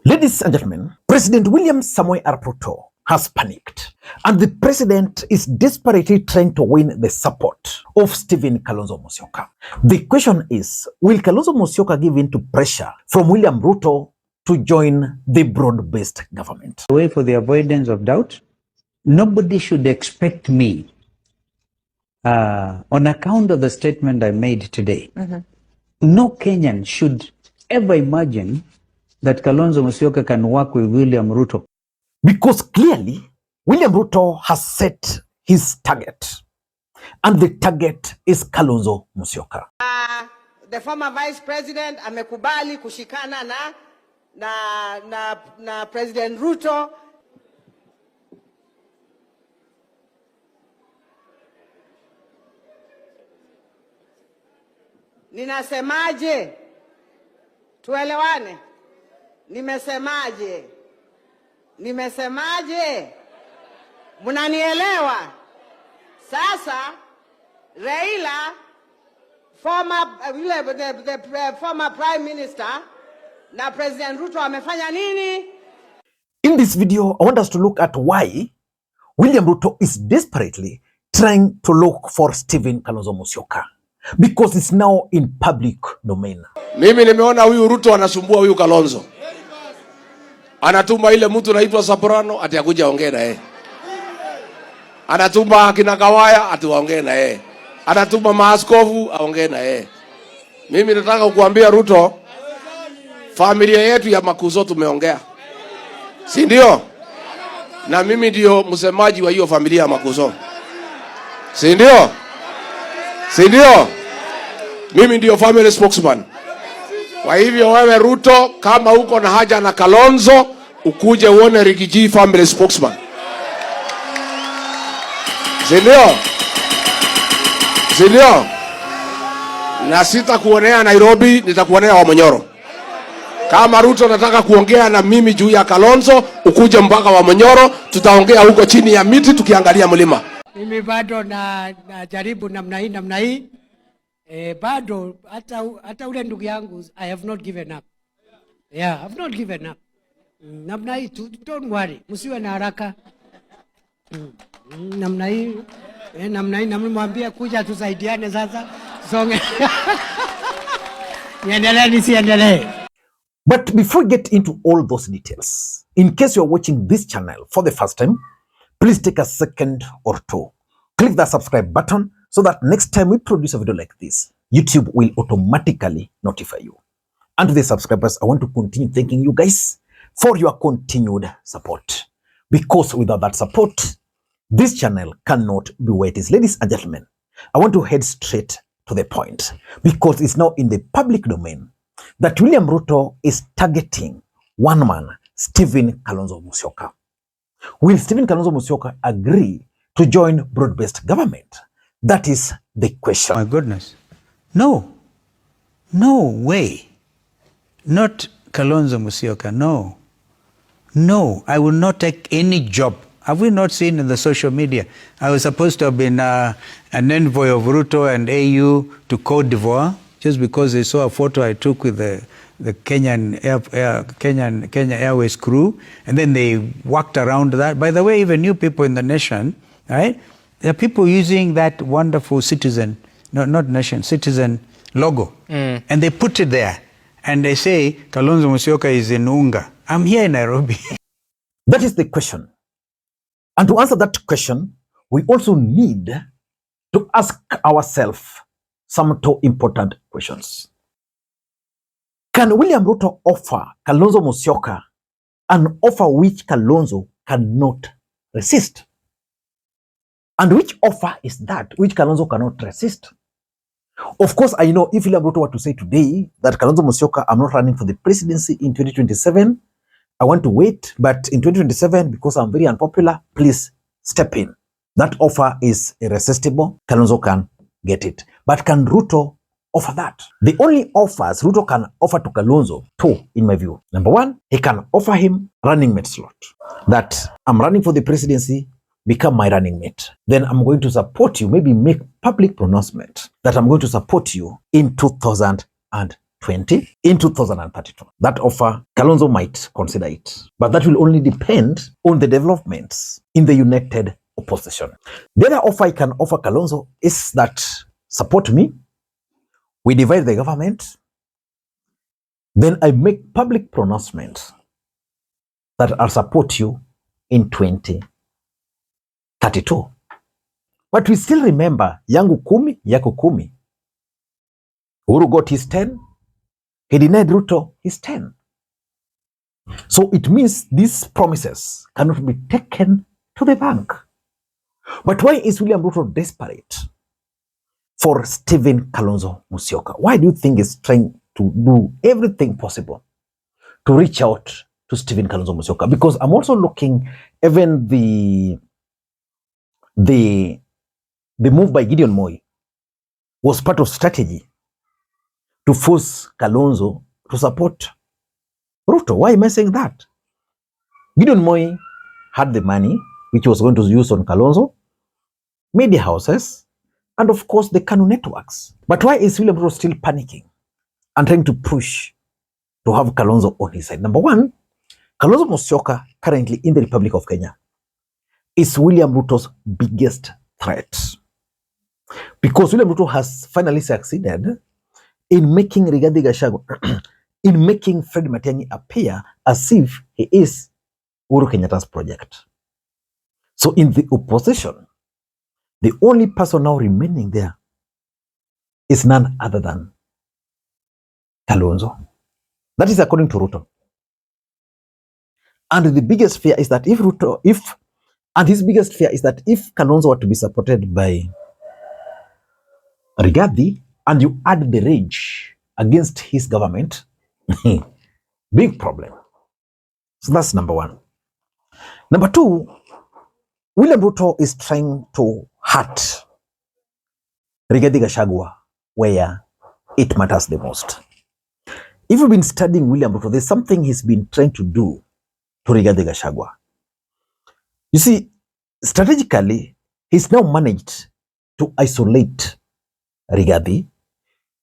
Ladies and gentlemen, President William Ruto has panicked, and the president is desperately trying to win the support of Stephen Kalonzo Musyoka. The question is, will Kalonzo Musyoka give in to pressure from William Ruto to join the broad-based government? Way for the avoidance of doubt, nobody should expect me, on account of the statement I made today, no Kenyan should ever imagine that Kalonzo Musyoka can work with William Ruto. Because clearly, William Ruto has set his target, and the target is Kalonzo Musyoka. The former vice president amekubali kushikana na President Ruto. Ninasemaje? Tuelewane. Nimesemaje? Munanielewa? Sasa Raila, the former prime minister, na President Ruto amefanya nini? In this video, I want us to look at why William Ruto is desperately trying to look for Stephen Kalonzo Musyoka, because it's now in public domain. Mimi nimeona huyu Ruto anasumbua huyu Kalonzo. Anatuma ile mtu anaitwa Soprano ati akuja ongea na yeye. Anatuma kina Kawaya ati waongee na yeye. Anatuma maaskofu aongee na yeye. Mimi nataka kukuambia Ruto, familia yetu ya Makuzo tumeongea. Si ndio? Na mimi ndio msemaji wa hiyo familia ya Makuzo. Si ndio? Si ndio? Mimi ndio family spokesman. Kwa hivyo wewe Ruto, kama uko na haja na Kalonzo, ukuje uone Rigiji family spokesman. Si ndio? Na sitakuonea Nairobi, nitakuonea Wamonyoro. Kama Ruto nataka kuongea na mimi juu ya Kalonzo, ukuje mpaka Wamonyoro, tutaongea huko chini ya miti tukiangalia mlima. Mimi bado na jaribu namna hii. Bado hata ule ndugu yangu, I have not given up. Yeah, I have not given up. Namna hii, don't worry, msiwe na haraka. Namna hii namwambia kuja tusaidiane sasa. Songe. Niendelee. But before we get into all those details, in case you're watching this channel for the first time, please take a second or two. Click the subscribe button so that next time we produce a video like this, YouTube will automatically notify you. And to the subscribers, I want to continue thanking you guys for your continued support. Because without that support, this channel cannot be where it is. Ladies and gentlemen, I want to head straight to the point, because it's now in the public domain that William Ruto is targeting one man, Stephen Kalonzo Musyoka. Will Stephen Kalonzo Musyoka agree to join broad-based government? That is the question. My goodness. No way. Not Kalonzo Musyoka. No, I will not take any job. Have we not seen in the social media? I was supposed to have been an envoy of Ruto and AU to Cote d'Ivoire, just because they saw a photo I took with the Kenya Airways crew, and then they walked around that. By the way, even new people in the nation, right? There are people using that wonderful citizen logo, and they put it there, and they say Kalonzo Musyoka is in Unga. I'm here in Nairobi. That is the question. And to answer that question, we also need to ask ourselves some two important questions. Can William Ruto offer Kalonzo Musyoka an offer which Kalonzo cannot resist? And which offer is that which Kalonzo cannot resist? Of course, I know if William Ruto were to say today that Kalonzo Musyoka, I'm not running for the presidency in 2027, I want to wait, but in 2027, because I'm very unpopular, please step in. That offer is irresistible. Kalonzo can get it. But can Ruto offer that? The only offers Ruto can offer to Kalonzo, two, in my view. Number one, he can offer him running mate slot. That I'm running for the presidency, become my running mate, then I'm going to support you, maybe make public pronouncement that I'm going to support you in 2020, in 2032. That offer, Kalonzo might consider it, but that will only depend on the developments in the united opposition. The other offer I can offer Kalonzo is that support me, we divide the government, then I make public pronouncements that I'll support you in 2032. But we still remember, yangu 10, yako 10. Uhuru got his 10, he denied Ruto his 10. So it means these promises cannot be taken to the bank. But why is William Ruto desperate for Stephen Kalonzo Musyoka? Why do you think he's trying to do everything possible to reach out to Stephen Kalonzo Musyoka? Because I'm also looking, even the move by Gideon Moi was part of strategy to force Kalonzo to support Ruto. Why am I saying that? Gideon Moi had the money which he was going to use on Kalonzo, media houses, and of course the Kanu networks. But why is William Ruto still panicking and trying to push to have Kalonzo on his side? Number one, Kalonzo Musyoka, currently in the Republic of Kenya, is William Ruto's biggest threat. Because William Ruto has finally succeeded in making Rigathi Gachagua, in making Fred Matiang'i appear as if he is Uhuru Kenyatta's project. So in the opposition, the only person now remaining there is none other than Kalonzo. That is according to Ruto. And the biggest fear is that his biggest fear is that if Kalonzo were to be supported by Rigathi, and you add the rage against his government, big problem. So that's number one. Number two, William Ruto is trying to hurt Rigathi Gachagua where it matters the most. If you've been studying William Ruto, there's something he's been trying to do to Rigathi Gachagua. You see, strategically, he's now managed to isolate Rigathi,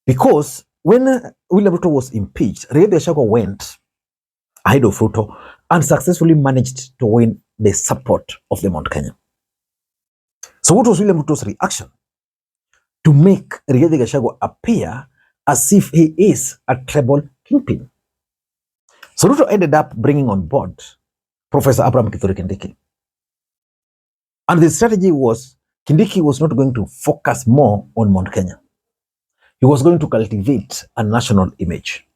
because when William Ruto was impeached, Rigathi Gachagua went ahead of Ruto and successfully managed to win the support of the Mount Kenya. So what was William Ruto's reaction? To make Rigathi Gachagua appear as if he is a treble kingpin. So Ruto ended up bringing on board Professor Abraham Kithure Kindiki. And the strategy was, Kindiki was not going to focus more on Mount Kenya. He was going to cultivate a national image.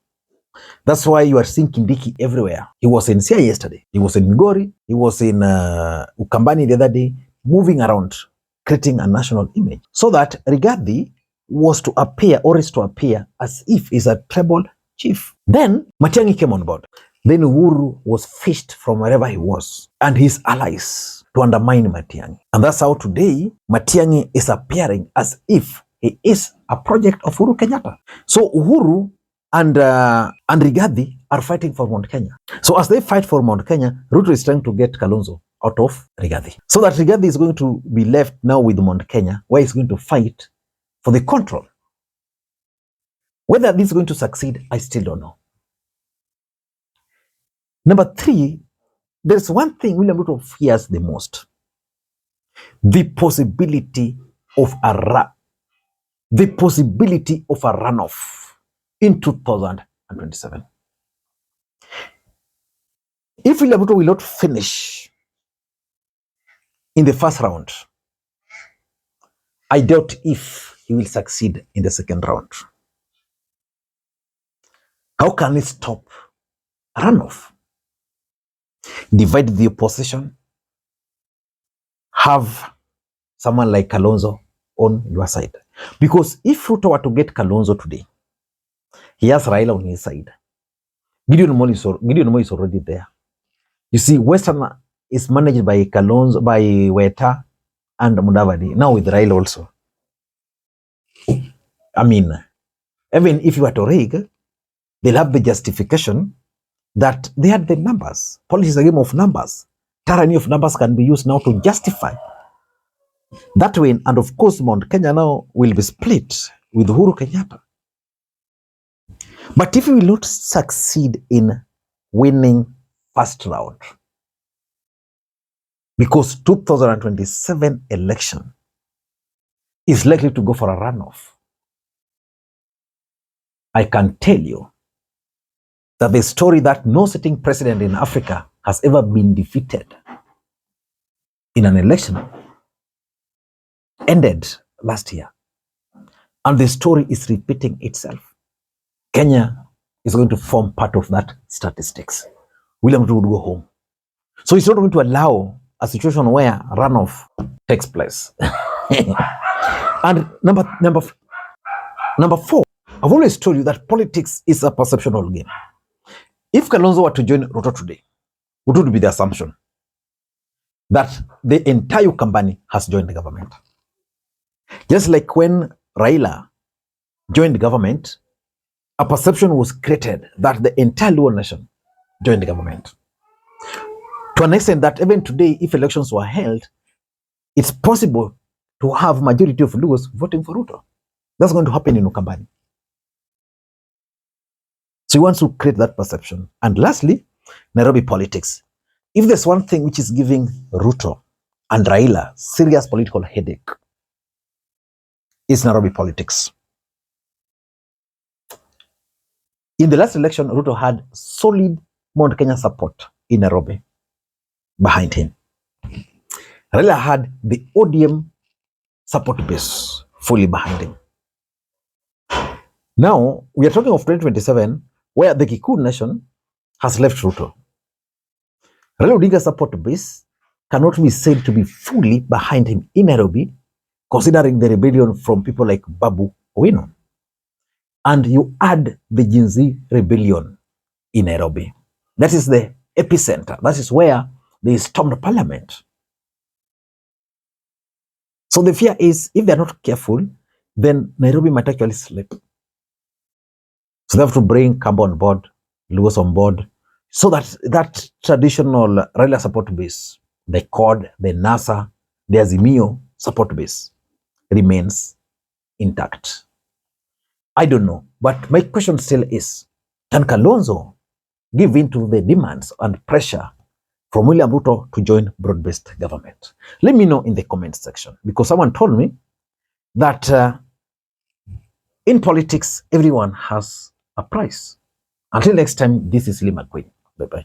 That's why you are seeing Kindiki everywhere. He was in Siaya yesterday. He was in Migori. He was in Ukambani the other day, moving around, creating a national image. So that Rigathi was to appear, or is to appear, as if he's a tribal chief. Then Matiang'i came on board. Then Uhuru was fished from wherever he was, and his allies, to undermine Matiang'i. And that's how today Matiang'i is appearing as if he is a project of Uhuru Kenyatta. So Uhuru and Rigathi are fighting for Mount Kenya. So as they fight for Mount Kenya, Ruto is trying to get Kalonzo out of Rigathi. So that Rigathi is going to be left now with Mount Kenya, where he's going to fight for the control. Whether this is going to succeed, I still don't know. Number three, there's one thing William Ruto fears the most. The possibility of a runoff in 2027. If William Ruto will not finish in the first round, I doubt if he will succeed in the second round. How can he stop a runoff? Divide the opposition, have someone like Kalonzo on your side. Because if Ruto were to get Kalonzo today, he has Raila on his side. Gideon Moi is already there. You see, Western is managed by Kalonzo, by Weta and Mudavadi, now with Raila also. I mean, even if you were to rig, they'll have the justification that they had the numbers. Politics is a game of numbers. tyranny of numbers can be used now to justify that win. And of course, Mount Kenya now will be split with Uhuru Kenyatta. But if we will not succeed in winning first round, because 2027 election is likely to go for a runoff, I can tell you that the story that no sitting president in Africa has ever been defeated in an election ended last year. And the story is repeating itself. Kenya is going to form part of that statistics. William Ruto would go home. So it's not going to allow a situation where runoff takes place. And number four, I've always told you that politics is a perceptual game. If Kalonzo were to join Ruto today, what would be the assumption? That the entire Ukambani has joined the government. Just like when Raila joined the government, a perception was created that the entire Luo nation joined the government. To an extent that even today, if elections were held, it's possible to have majority of Luos voting for Ruto. That's going to happen in Ukambani. So he wants to create that perception. And lastly, Nairobi politics. If there's one thing which is giving Ruto and Raila serious political headache, it's Nairobi politics. In the last election, Ruto had solid Mount Kenya support in Nairobi behind him. Raila had the ODM support base fully behind him. Now, we are talking of 2027, where the Kikuyu nation has left Ruto. Raila Odinga's support base cannot be said to be fully behind him in Nairobi, considering the rebellion from people like Babu Owino. And you add the Gen Z rebellion in Nairobi. That is the epicenter. That is where they stormed parliament. So the fear is, if they're not careful, then Nairobi might actually slip. So they have to bring Kamba on board, Luos on board, so that that traditional Raila support base, the CORD, the NASA, the Azimio support base remains intact. I don't know, but my question still is, can Kalonzo give in to the demands and pressure from William Ruto to join broad-based government? Let me know in the comment section, because someone told me that in politics, everyone has a price. Until next time, this is Lee Makwiny. Bye-bye.